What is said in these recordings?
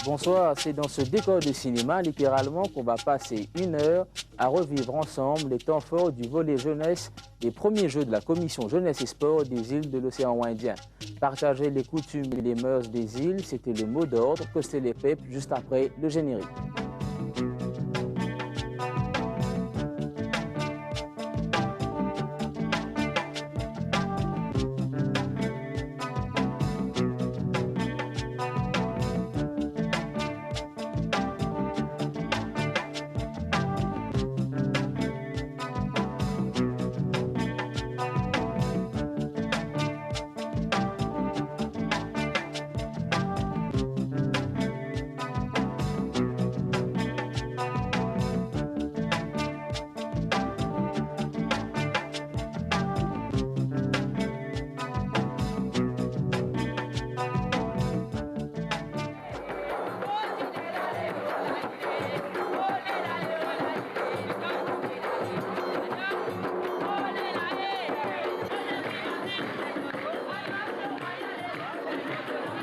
Bonsoir, c'est dans ce décor de cinéma littéralement qu'on va passer 1 heure à revivre ensemble les temps forts du volet jeunesse des premiers Jeux de la Commission Jeunesse et Sport des îles de l'océan Indien. Partager les coutumes et les mœurs des îles, c'était le mot d'ordre que c'est les PEP juste après le générique.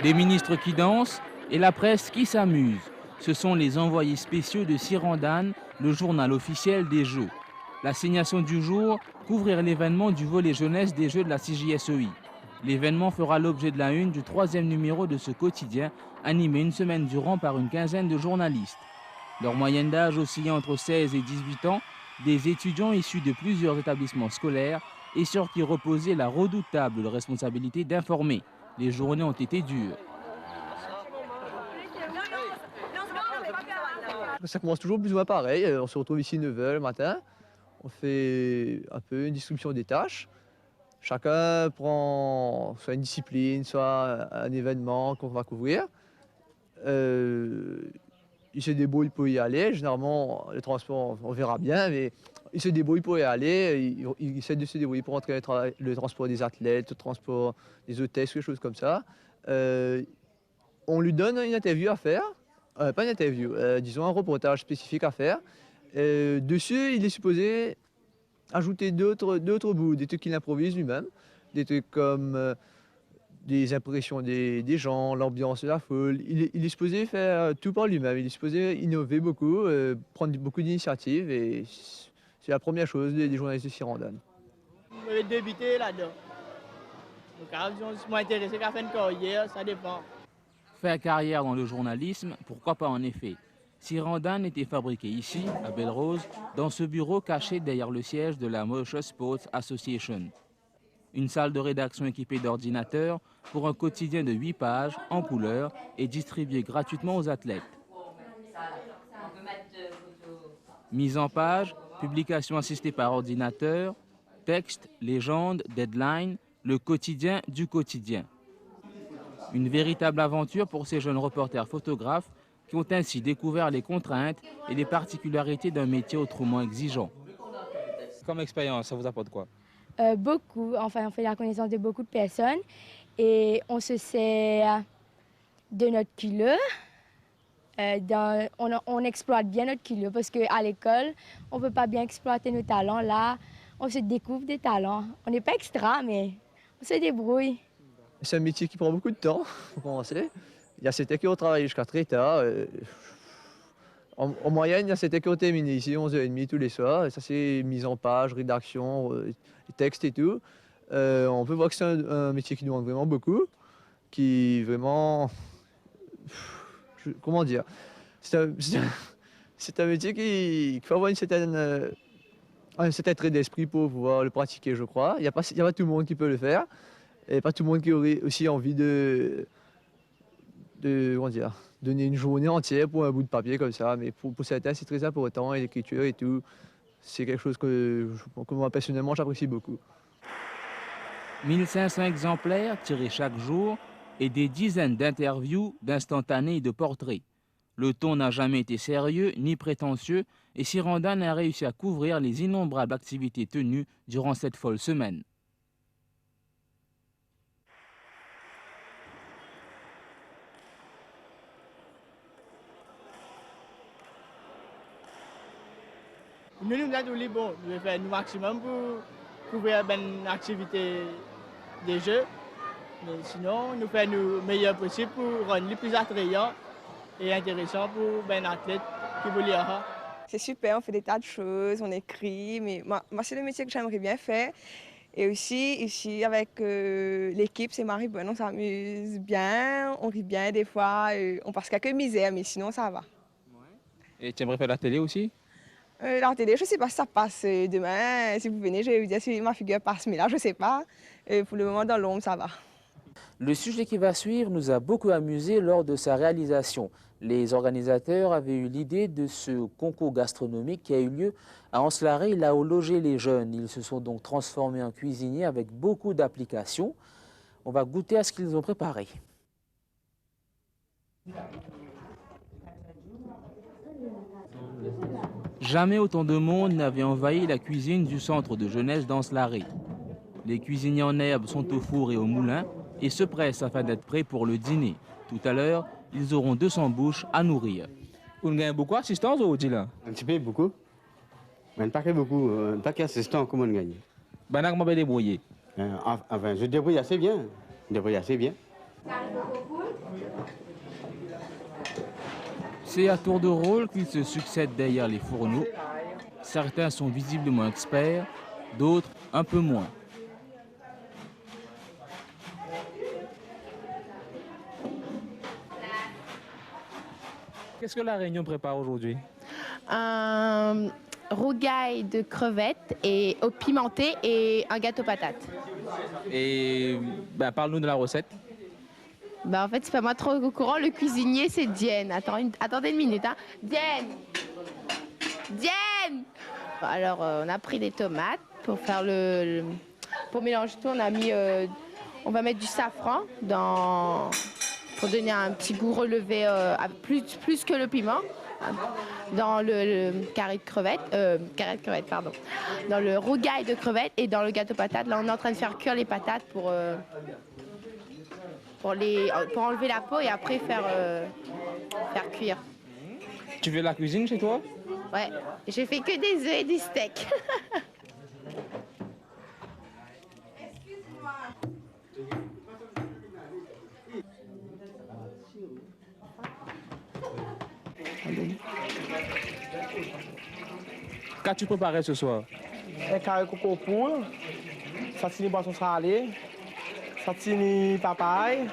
Des ministres qui dansent et la presse qui s'amuse. Ce sont les envoyés spéciaux de Sirandan, le journal officiel des Jeux. L'assignation du jour, couvrir l'événement du volet jeunesse des Jeux de la CJSEI. L'événement fera l'objet de la une du 3e numéro de ce quotidien, animé une semaine durant par une quinzaine de journalistes. Leur moyenne d'âge oscillant entre 16 et 18 ans, des étudiants issus de plusieurs établissements scolaires et sur qui reposait la redoutable responsabilité d'informer. Les journées ont été dures. Ça commence toujours plus ou moins pareil. On se retrouve ici 9 h le matin. On fait un peu une distribution des tâches. Chacun prend soit une discipline, soit un événement qu'on va couvrir. Il se débrouille pour y aller. Généralement, le transport, on verra bien, mais il se débrouille pour y aller. Il essaie de se débrouiller pour entrer le transport des athlètes, le transport des hôtesses, quelque chose comme ça. On lui donne une interview à faire. Pas une interview, disons un reportage spécifique à faire. Dessus, il est supposé ajouter d'autres bouts, des trucs qu'il improvise lui-même, des trucs comme des impressions des gens, l'ambiance de la foule. Il est supposé faire tout par lui-même, il est supposé innover beaucoup, prendre beaucoup d'initiatives, et c'est la première chose des journalistes de Sirandan. Je vais débuter là-dedans. Donc, je suis intéressé qu'à faire une carrière, ça dépend. Faire carrière dans le journalisme, pourquoi pas en effet. Sirandan était fabriqué ici, à Belle-Rose, dans ce bureau caché derrière le siège de la Motor Sports Association. Une salle de rédaction équipée d'ordinateurs pour un quotidien de 8 pages, en couleur, et distribué gratuitement aux athlètes. Mise en page, publication assistée par ordinateur, texte, légende, deadline, le quotidien du quotidien. Une véritable aventure pour ces jeunes reporters photographes qui ont ainsi découvert les contraintes et les particularités d'un métier autrement exigeant. Comme expérience, ça vous apporte quoi? Beaucoup. Enfin, on fait la connaissance de beaucoup de personnes et on se sert de notre culture. On exploite bien notre culture parce qu'à l'école, on ne peut pas bien exploiter nos talents. Là, on se découvre des talents. On n'est pas extra, mais on se débrouille. C'est un métier qui prend beaucoup de temps, pour commencer. Il y a certains qui ont travaillé jusqu'à très tard. En moyenne, il y a certains qui ont terminé ici 11h30 tous les soirs. Et ça, c'est mise en page, rédaction, texte et tout. On peut voir que c'est un métier qui demande vraiment beaucoup, qui vraiment... Comment dire? C'est un métier qui faut avoir un certain trait d'esprit pour pouvoir le pratiquer, je crois. Il n'y a pas tout le monde qui peut le faire. Et pas tout le monde qui aurait aussi envie de comment dire, donner une journée entière pour un bout de papier comme ça. Mais pour certains, c'est très important, et l'écriture et tout, c'est quelque chose que moi, personnellement, j'apprécie beaucoup. 1500 exemplaires tirés chaque jour et des dizaines d'interviews, d'instantanés et de portraits. Le ton n'a jamais été sérieux ni prétentieux et Sirandan a réussi à couvrir les innombrables activités tenues durant cette folle semaine. Nous nous avons dit, bon, je vais faire le maximum pour couvrir une activité des Jeux. Mais sinon, nous faisons le meilleur possible pour rendre les plus attrayants et intéressant pour un athlète qui veut lire. C'est super, on fait des tas de choses, on écrit, mais moi c'est le métier que j'aimerais bien faire. Et aussi, ici, avec l'équipe, c'est Marie-Bonne, on s'amuse bien, on rit bien des fois, on passe quelques misères, mais sinon ça va. Et tu aimerais faire la télé aussi? La télé, je ne sais pas si ça passe demain. Si vous venez, je vais vous dire si ma figure passe, mais là, je ne sais pas. Pour le moment, dans l'ombre, ça va. Le sujet qui va suivre nous a beaucoup amusé lors de sa réalisation. Les organisateurs avaient eu l'idée de ce concours gastronomique qui a eu lieu à Anse-Larrey, là où logeaient les jeunes. Ils se sont donc transformés en cuisiniers avec beaucoup d'applications. On va goûter à ce qu'ils ont préparé. Jamais autant de monde n'avait envahi la cuisine du centre de jeunesse d'Anse-Larrey. Les cuisiniers en herbe sont au four et au moulin et se pressent afin d'être prêts pour le dîner. Tout à l'heure, ils auront 200 bouches à nourrir. Vous gagnez beaucoup d'assistance au là? Un petit peu, beaucoup. Mais pas que beaucoup, pas qu'assistant, comment on gagne. Ben, comment vous débrouillez? Enfin, je débrouille assez bien. Je débrouille assez bien. C'est à tour de rôle qu'ils se succèdent derrière les fourneaux. Certains sont visiblement experts, d'autres un peu moins. Qu'est-ce que la Réunion prépare aujourd'hui? Un rougail de crevettes et au pimenté et un gâteau patate. Et ben, parle-nous de la recette. En fait, c'est pas moi trop au courant. Le cuisinier, c'est Diane. Attendez une minute. Hein. Diane! Diane! Alors, on a pris des tomates pour faire pour mélanger tout. On va mettre du safran pour donner un petit goût relevé, plus que le piment, dans le carré de crevettes, dans le rougail de crevettes et dans le gâteau patate. Là, on est en train de faire cuire les patates pour enlever la peau et après faire cuire. Tu fais la cuisine chez toi? Ouais, j'ai fait que des œufs et des steaks. Qu'as-tu préparé ce soir? Un carré coco poule, satini poisson salé, satini papaye,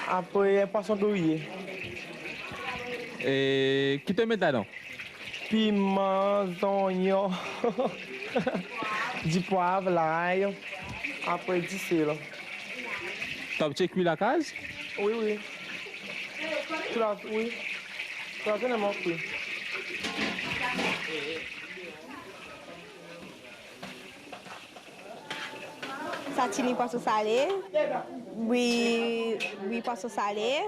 après un poisson grillé. Et qui te met là-dedans? Piment, oignon, du poivre, l'ail, après du sel. T'as cuit la case? Oui, oui. Oui. Tout la zone est cuit. Satini poisson salé, oui poisson salé.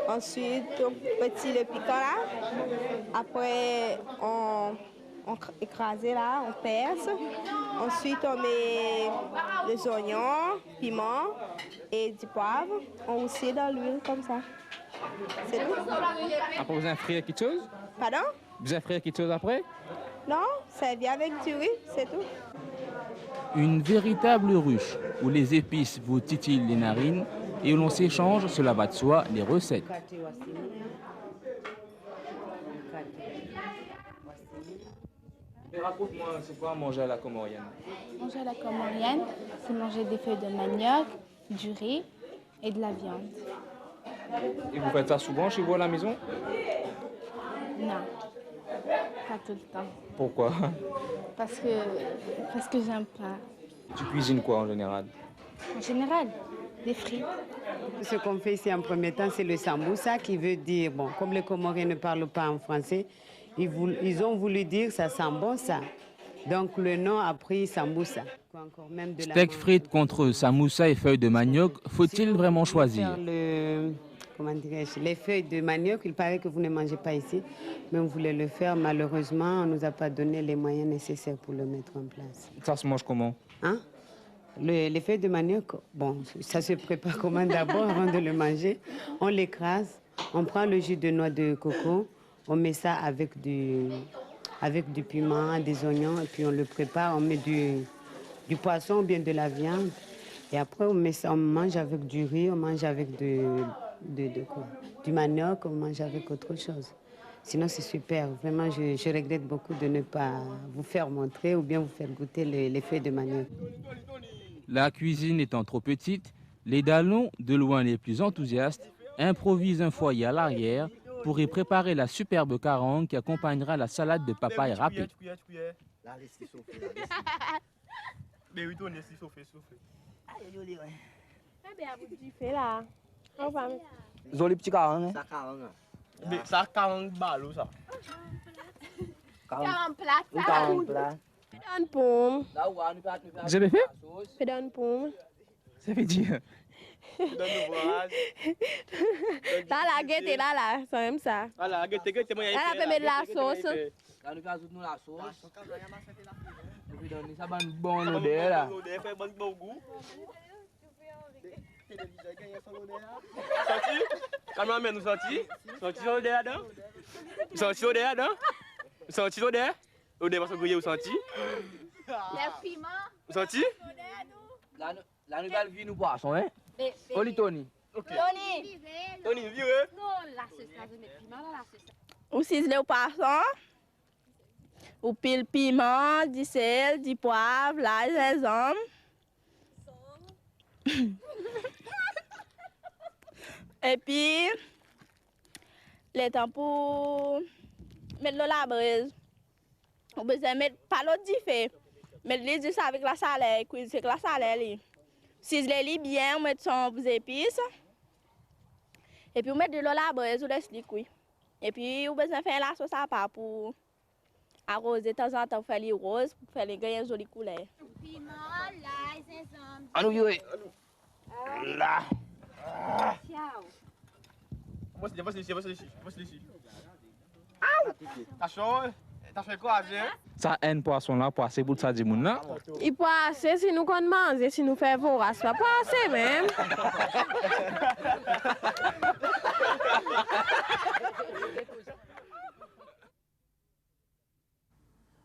Ensuite, petit le piquant là. Après, on écrase là, on perce. Ensuite, on met les oignons, piment et du poivre. On aussi dans l'huile comme ça. C'est tout. Après, vous infriez quelque chose? Pardon? Vous infriez quelque chose après? Non, ça vient avec du riz, c'est tout. Une véritable ruche où les épices vous titillent les narines et où l'on s'échange, cela va de soi, les recettes. Raconte-moi, c'est quoi manger à la comorienne? Manger à la comorienne, c'est manger des feuilles de manioc, du riz et de la viande. Et vous faites ça souvent chez vous à la maison? Non, pas tout le temps. Pourquoi? Parce que j'aime pas. Tu cuisines quoi en général? En général, des frites. Ce qu'on fait ici en premier temps, c'est le sambusa qui veut dire, bon, comme les Comoriens ne parlent pas en français, ils ont voulu dire ça sent bon ça. Donc le nom a pris sambusa. Steak frites contre samoussa et feuilles de manioc, faut-il vraiment choisir? Les feuilles de manioc, il paraît que vous ne mangez pas ici, mais on voulait le faire. Malheureusement, on ne nous a pas donné les moyens nécessaires pour le mettre en place. Ça se mange comment? Hein? Les feuilles de manioc, bon, ça se prépare comment d'abord avant de le manger? On l'écrase, on prend le jus de noix de coco, on met ça avec du piment, des oignons, et puis on le prépare, on met du poisson ou bien de la viande. Et après, on met ça, on mange avec du riz, on mange avec du manioc, on mange avec autre chose. Sinon, c'est super. Vraiment, je regrette beaucoup de ne pas vous faire montrer ou bien vous faire goûter les feuilles de manioc. La cuisine étant trop petite, les Dallons, de loin les plus enthousiastes, improvisent un foyer à l'arrière pour y préparer la superbe carangue qui accompagnera la salade de papaye râpée. Zoli petit carangue. Ça carangue balou ça. Carangue plat. Carangue plat. Pédane pomme. Vous avez fait? Pédane pomme. Ça veut dire? Là, la guette est là, c'est même ça. Voilà, Là, on peut mettre de la sauce. Là, nous ajoutons la sauce. Et puis, donner ça une bonne odeur là. Cameraman, nous sortis. Sortis l'odeur là-dedans. Sortis l'odeur là-dedans. Sortis l'odeur. L'odeur parce que vous senti. Les piments. Sortis. Là, nous allons vivre nos poissons, hein? Oli Tony. Tony. Tony, vieux. Non, la sauce, là, je mets piment dans la sauce. Ou ciseler au poisson. Ou pile piment, du sel, du poivre, l'ail, les hommes. Et puis, le temps pour mettre l'eau à la braise. On peut mettre pas l'eau du feu. Mettre les œufs avec la salade, cuire avec la salade. Ciseler bien, on met son épices. Et puis, on met de l'eau à la braise, on laisse les cuire. Et puis, on peut faire la sauce à part pour arroser de temps en temps, faire les roses, pour faire les gagner jolies couleurs. Piment, l'ail, gingembre. À nous, vieux. Là. Ciao. T'as fait quoi, Azé? Ça, un poisson là, poisson pour ça, du monde là. Il peut assez si nous qu'on mange, si nous faisons vorace, pas assez même.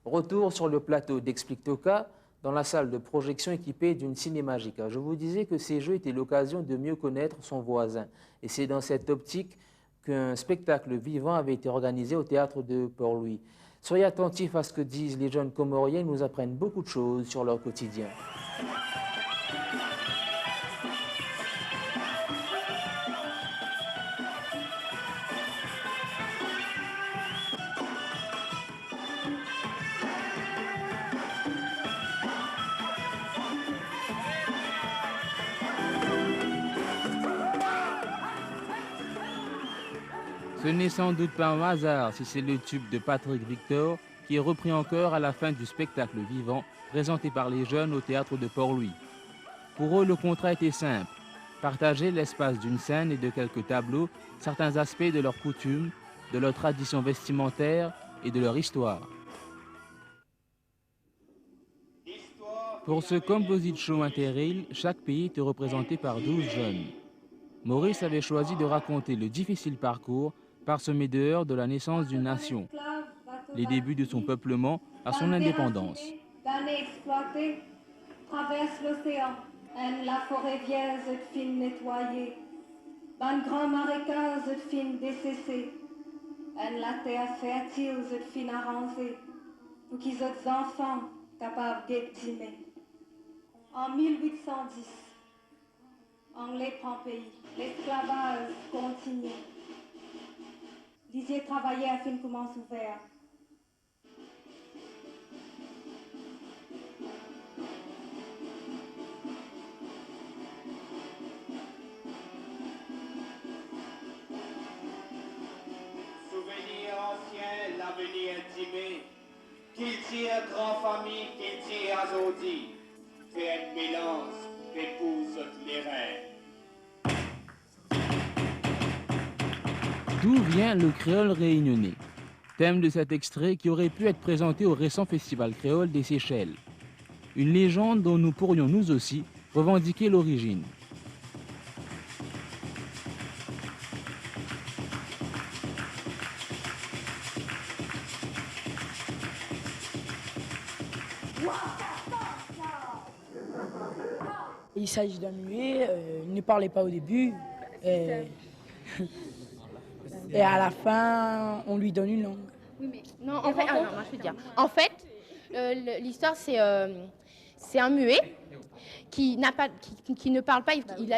Retour sur le plateau d'Explique Toka, dans la salle de projection équipée d'une Cinémagica. Je vous disais que ces jeux étaient l'occasion de mieux connaître son voisin. Et c'est dans cette optique qu'un spectacle vivant avait été organisé au théâtre de Port-Louis. Soyez attentifs à ce que disent les jeunes Comoriens, ils nous apprennent beaucoup de choses sur leur quotidien. Ce n'est sans doute pas un hasard si c'est le tube de Patrick Victor qui est repris encore à la fin du spectacle vivant présenté par les jeunes au théâtre de Port-Louis. Pour eux, le contrat était simple, partager l'espace d'une scène et de quelques tableaux, certains aspects de leurs coutumes, de leurs traditions vestimentaires et de leur histoire. Pour ce Composite Show Interrail, chaque pays était représenté par 12 jeunes. Maurice avait choisi de raconter le difficile parcours parsemé de heurts de la naissance d'une nation, les débuts de son peuplement à son indépendance. D'années exploitées, traverse l'océan, la forêt vierge de fin nettoyée, ban grand marécage de fin desséché, la terre fertile de fin arrangée, pour qu'ils soient enfants capables d'estimer. En 1810, Anglais prend pays, l'esclavage continue. Lisier travaillait à fin commence ouvert. Souvenir ancien, l'avenir intimé, qu'il tire grand famille, qu'il tire azodi, fait une mélange, épouse les reines. D'où vient le créole réunionnais? Thème de cet extrait qui aurait pu être présenté au récent festival créole des Seychelles. Une légende dont nous pourrions nous aussi revendiquer l'origine. Il s'agit d'un muet, il ne parlait pas au début. Et à la fin, on lui donne une langue. Oui, mais non, en fait, non, moi, je veux dire. En fait, l'histoire, c'est un muet qui ne parle pas,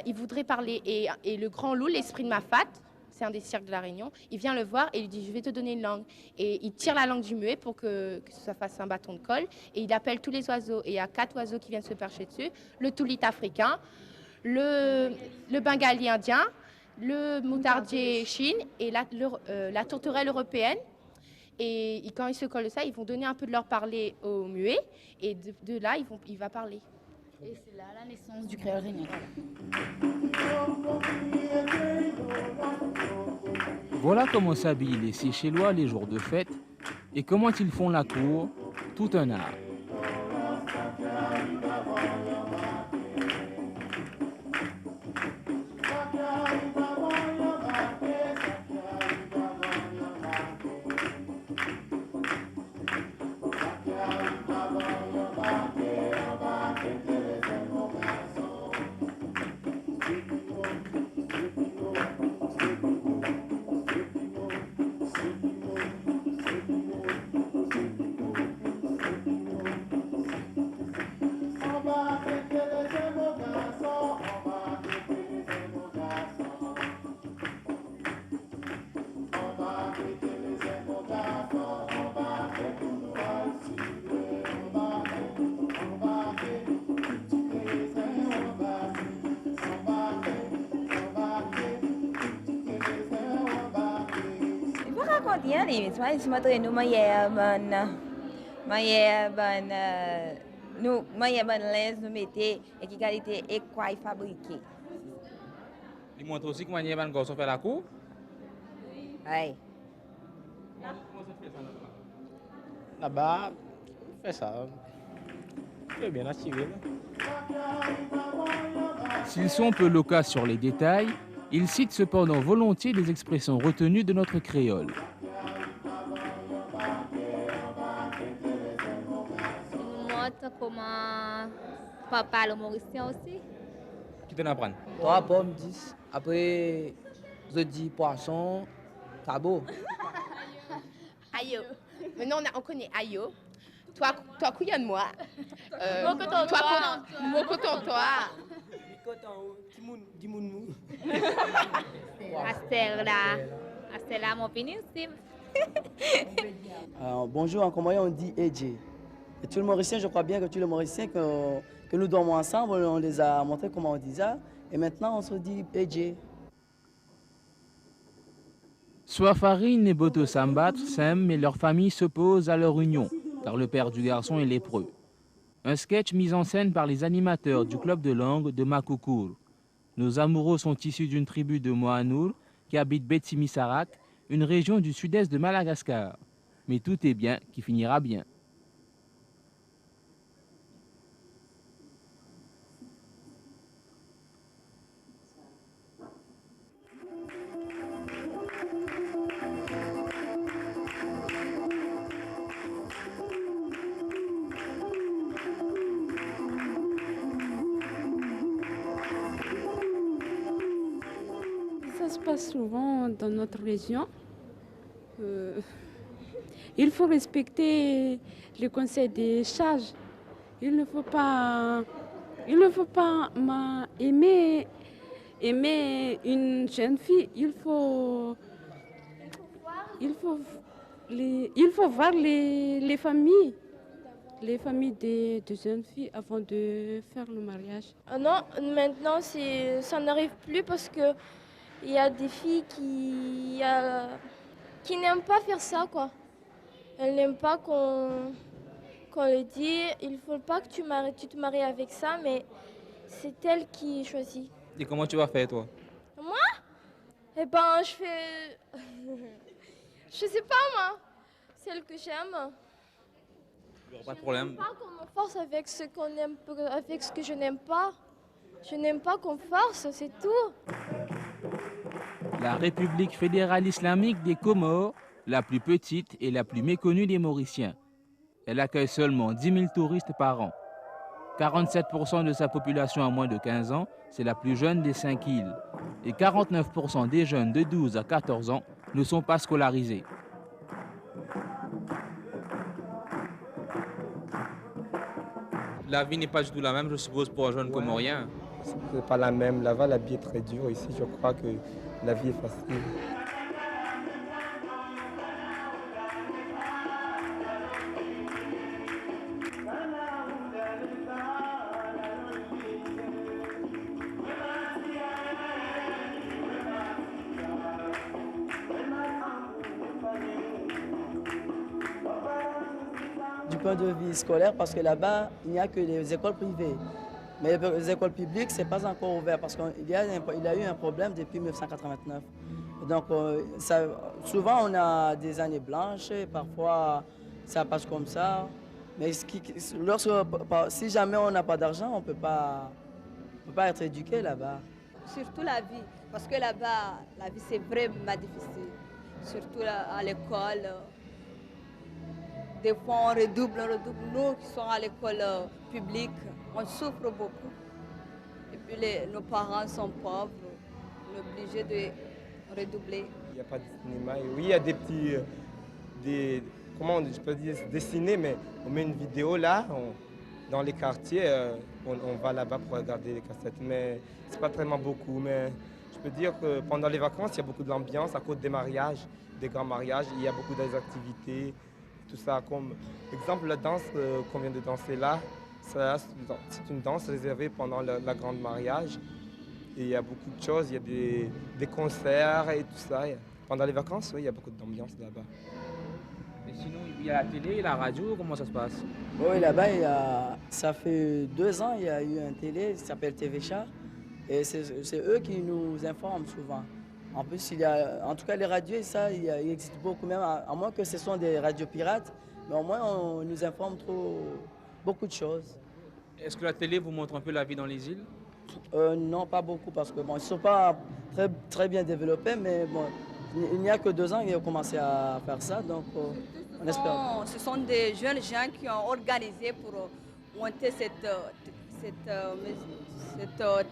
il voudrait parler. Et le grand loup, l'esprit de Mafat, c'est un des cirques de la Réunion, il vient le voir et il dit « je vais te donner une langue ». Et il tire la langue du muet pour que ça fasse un bâton de colle. Et il appelle tous les oiseaux. Et il y a 4 oiseaux qui viennent se percher dessus. Le toulit africain, le bengali indien, le moutardier chine et la tourterelle européenne. Et quand ils se collent ça, ils vont donner un peu de leur parler au muet. Et de là, il va parler. Et c'est là la naissance du créole réunion. Voilà comment s'habillent les Seychellois les jours de fête et comment ils font la cour, tout un art. Nous mettez et qui qualité et quoi fabriqué. Il montre aussi comment il va faire la cour. Oui. Là-bas, on fait ça. C'est bien attiré. S'ils sont peu loquaces sur les détails, ils citent cependant volontiers les expressions retenues de notre créole. Nous montre comment papa le mauricien aussi. Qui t'en apprend? 3 pommes, 10. Après, je dis poisson, cabot. Ayo. Maintenant, on connaît Ayo. Toi couillonne-moi. Mon coton-toi. Astella, mon péninsule. Bonjour, en Comorien on dit Edje. Et tout le Mauricien, je crois bien que tous les Mauriciens que nous dormons ensemble, on les a montré comment on dit ça. Et maintenant on se dit Edje. Soafarine et Boto Sambat s'aiment mais leur famille s'oppose à leur union, car le père du garçon est lépreux. Un sketch mis en scène par les animateurs du club de langue de Makoukour. Nos amoureux sont issus d'une tribu de Moanour qui habite Betimisarak, une région du sud-est de Madagascar. Mais tout est bien qui finira bien. Ça se passe souvent dans notre région. Il faut respecter le conseil des sages. Il ne faut pas aimer une jeune fille. Il faut voir les familles des jeunes filles avant de faire le mariage. Non, maintenant ça n'arrive plus parce que il y a des filles qui n'aiment pas faire ça, quoi. Elles n'aiment pas qu'on leur dise il ne faut pas que tu te maries avec ça, mais c'est elle qui choisit. Et comment tu vas faire, toi? Moi? Eh ben, je fais... je sais pas, moi. Celle que j'aime. Pas de problème. Je n'aime pas qu'on me force avec ce qu'on aime, avec ce que je n'aime pas. Je n'aime pas qu'on force, c'est tout. La République fédérale islamique des Comores, la plus petite et la plus méconnue des Mauriciens. Elle accueille seulement 10 000 touristes par an. 47% de sa population a moins de 15 ans, c'est la plus jeune des 5 îles. Et 49% des jeunes de 12 à 14 ans ne sont pas scolarisés. La vie n'est pas du tout la même, je suppose, pour un jeune comorien. C'est pas la même. Là-bas, la vie est très dure. Ici, je crois que la vie est facile. Du point de vue scolaire, parce que là-bas, il n'y a que les écoles privées. Mais les écoles publiques, ce n'est pas encore ouvert parce qu'il y a eu un problème depuis 1989. Donc, souvent, on a des années blanches, parfois, ça passe comme ça. Mais si jamais on n'a pas d'argent, on ne peut pas être éduqué là-bas. Surtout la vie, parce que là-bas, la vie, c'est vraiment difficile. Surtout à l'école. Des fois, on redouble. Nous qui sommes à l'école publique, on souffre beaucoup. Et puis nos parents sont pauvres, on est obligé de redoubler. Il n'y a pas de cinéma. Oui, il y a des petits, comment je peux dire, dessinés, mais on met une vidéo là, dans les quartiers, on va là-bas pour regarder les cassettes. Mais c'est pas vraiment beaucoup. Mais je peux dire que pendant les vacances, il y a beaucoup de l'ambiance à cause des mariages, des grands mariages. Il y a beaucoup d'activités. Tout ça, comme exemple la danse qu'on vient de danser là, c'est une danse réservée pendant la grande mariage. Et il y a beaucoup de choses, il y a des concerts et tout ça. Pendant les vacances, oui, il y a beaucoup d'ambiance là-bas. Et sinon, il y a la télé et la radio, comment ça se passe? Oui, là-bas, ça fait 2 ans, il y a eu un télé qui s'appelle TV Chat. Et c'est eux qui nous informent souvent. En plus, en tout cas, les radios, ça, il existe beaucoup, même à moins que ce sont des radios pirates, mais au moins on nous informe beaucoup de choses. Est-ce que la télé vous montre un peu la vie dans les îles? Non, pas beaucoup, parce que ils ne sont pas très bien développés, mais bon, il n'y a que 2 ans qu'ils ont commencé à faire ça, donc on espère. Ce sont des jeunes gens qui ont organisé pour monter cette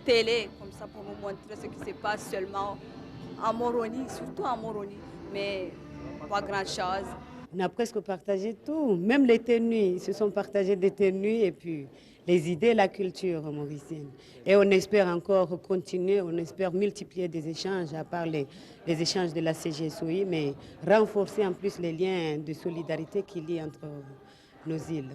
télé, comme ça, pour nous montrer ce qui se passe seulement à Moroni, surtout à Moroni, mais pas grand-chose. On a presque partagé tout, même les tenues, ils se sont partagés des tenues et puis les idées, la culture mauricienne. Et on espère encore continuer, on espère multiplier des échanges, à part les échanges de la CGSOI, mais renforcer en plus les liens de solidarité qu'il y a entre nos îles.